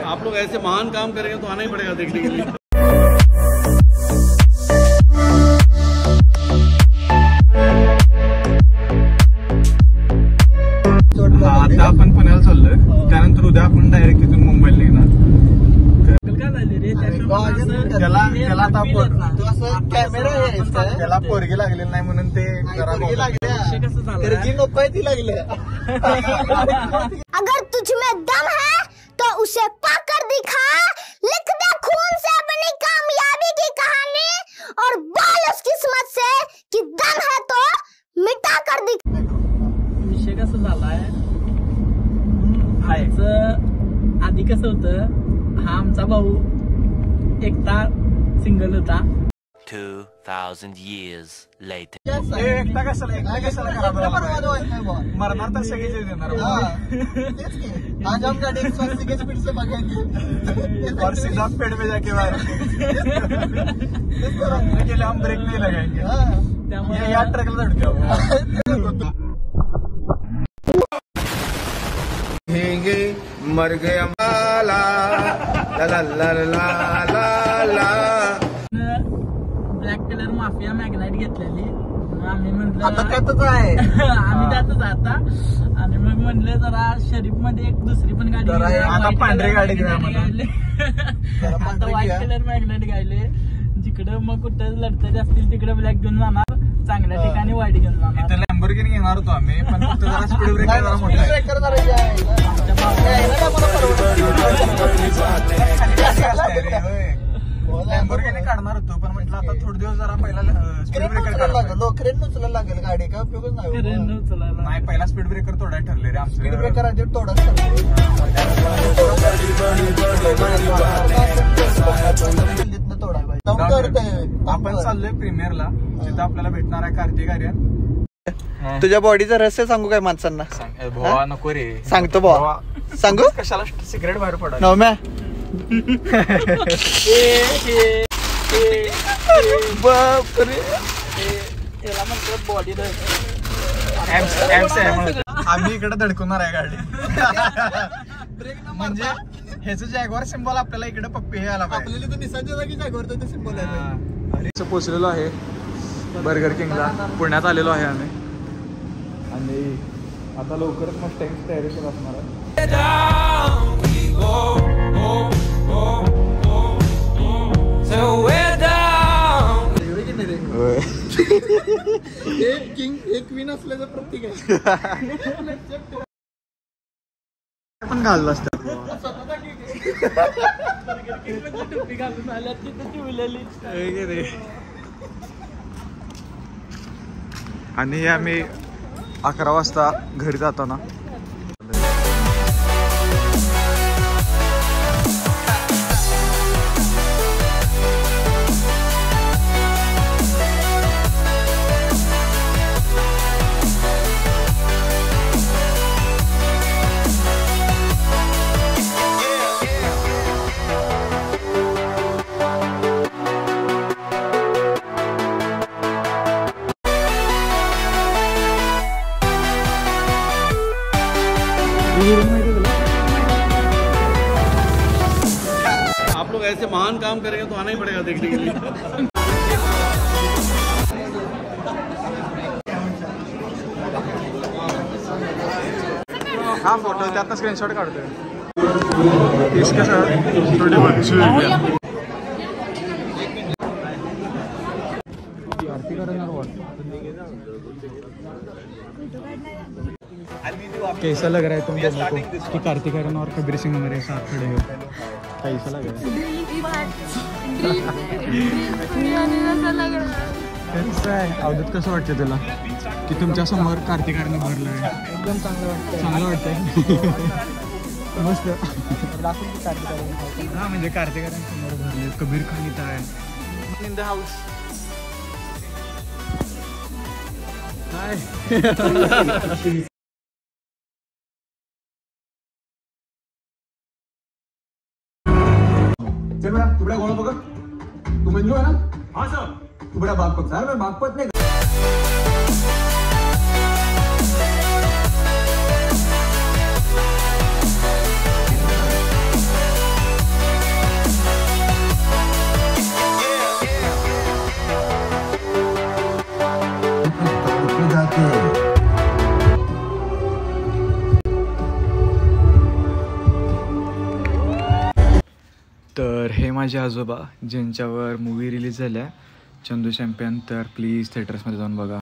आप लोग ऐसे महान काम करेंगे तो आना ही पड़ेगा देखने के लिए। आता आपण पुण्याला चाललोय, त्यानंतर उद्या आपण डायरेक्ट तिथून मुंबईला निघणार. त्याला पोरगी लागलेली नाही म्हणून ते अगर तुझ में दम है तो उसे पाकर दिखा, लिख दे खून से अपनी कामयाबी की कहानी और बोल उस किस्मत से कि दम है तो मिटा कर दिखा। विषय कसं झालाय, आधी कसं होतं, हा आमचा भाऊ एकटा सिंगल होता. 2000 years later. एकटा कशाला मरणार तर सगळेच देणार. आज हम गाड़ी 180 की स्पीड से भागेंगे और सीधा पेड़ में जाके मारेंगे. के लिए हम ब्रेक नहीं लगाएंगे. या ट्रकला धडके हेंगे मर गया माला ला ला ला ला ला ला. ब्लॅक कलर माफिया मॅग्नाईट घेतलेली. आम्ही म्हटलं आता त्यातच आहे. आम्ही त्यातच आता. आणि मग म्हणलं जरा शरीफ मध्ये एक दुसरी पण गाडी आता पांढरी गाडी घेऊया. आता व्हाईट कलर मॅग्नाईट गायले. जिकडं मग कुठं लढतरी असतील तिकडे ब्लॅक घेऊन जाणार, चांगल्या ठिकाणी व्हाईट घेऊन जाणार. लॅम्बोर्गिनी घेणार होतो आम्ही, पण फक्त जरा स्पीड ब्रेकर जरा मोठा लॅम्बोर्गिनी काढणार होतो, पण म्हटलं आता थोडे दिवस जरा पहिला स्पीड ब्रेकर काढायला क्रेन उचलायला लागेल. गाडी का उपयोगच नाही. पहिला स्पीड ब्रेकर तोडाय ठरले रे आमचं. स्पीड ब्रेकर आधी तोडा आपण चाललोय प्रीमियरला, तिथं आपल्याला भेटणार आहे कार्तिक आर्यन. तुझ्या बॉडीचं रहस्य सांगू काय माणसांना? भावा नको रे. सांगतो भावा. सांगू कशाला सिगरेट बाहेर पडा. नवम्या बापरे, त्याला म्हणतात बॉडी. आम्ही इकडे धडकवणार आहे गाडी. म्हणजे ह्याचं जॅगवार सिम्बॉल आपल्याला इकडे पप्पी हे आला पाहिजे. आपल्याला तर निसांच्या जागी जॅगवार तर सिम्बॉल आहे. पोचलेलो आहे बर्गर किंगला. पुण्यात आलेलो आहे आम्ही आणि आता लवकरच मग टँक तयारी करत असणार आहे. एक क्वीन असल्याचं प्रतीक आहे. पण घाललं असतं. आणि आम्ही 11 वाजता घरी जाताना आप लोग ऐसे महान काम करेंगे तो आना ही पड़ेगा देखने के लिए। हा फोटो त्यातनं स्क्रीनशॉट काढतोय. इसके साथ थोड़ी बच्चे कैसा लग रहा है तुम दोनों को कि कार्तिक आर्यन और कबीर सिंह हमारे साथ खड़े हो? कैसा लग रहा है? कसं आहे अवधूत, कसं वाटतं तुला की तुमच्या समोर कार्तिक आर्यन भरलं आहे? एकदम चांगलं वाटतं. चांगलं वाटतंय. मस्त. हा म्हणजे कार्तिक आर्यन समोर भरले, कबीर खान इथं आहे. In the house. हाय. चल बेटा, तू बड़ा गोला पकड़. तू मंजू है ना? हाँ सर. तू बड़ा बागपत. सर मैं बागपत नहीं. तर हे माझे आजोबा ज्यांच्यावर मूवी रिलीज झाल्या चंदू चॅम्पियन, तर प्लीज थिएटर्समध्ये जाऊन बघा.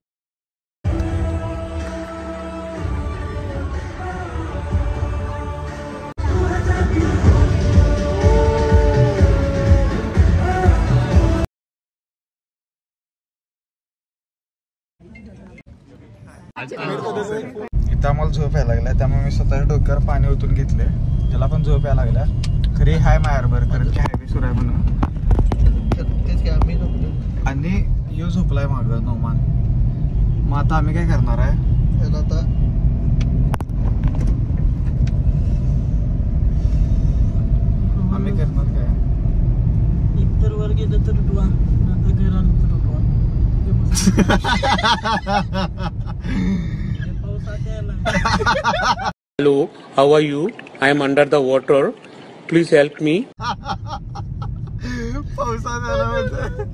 इथं आम्हाला झोप यायला लागल्या, त्यामुळे मी स्वतःच्या डोक्यावर पाणी ओतून घेतले. त्याला पण झोप यायला लागल्या. खरी हाय मायारभर कारण की हायवे सुरू आहे म्हणून. आणि यो झोपलाय मागं नोमान. मग आता आम्ही काय करणार आहे, आम्ही करणार काय, एक तर वर गेलं तर उठवा, नंतर घर आलं तर उठवा. पावसात यायला. Hello, how are you? I am under the water. Please help me. पावसात आला म्हणतो.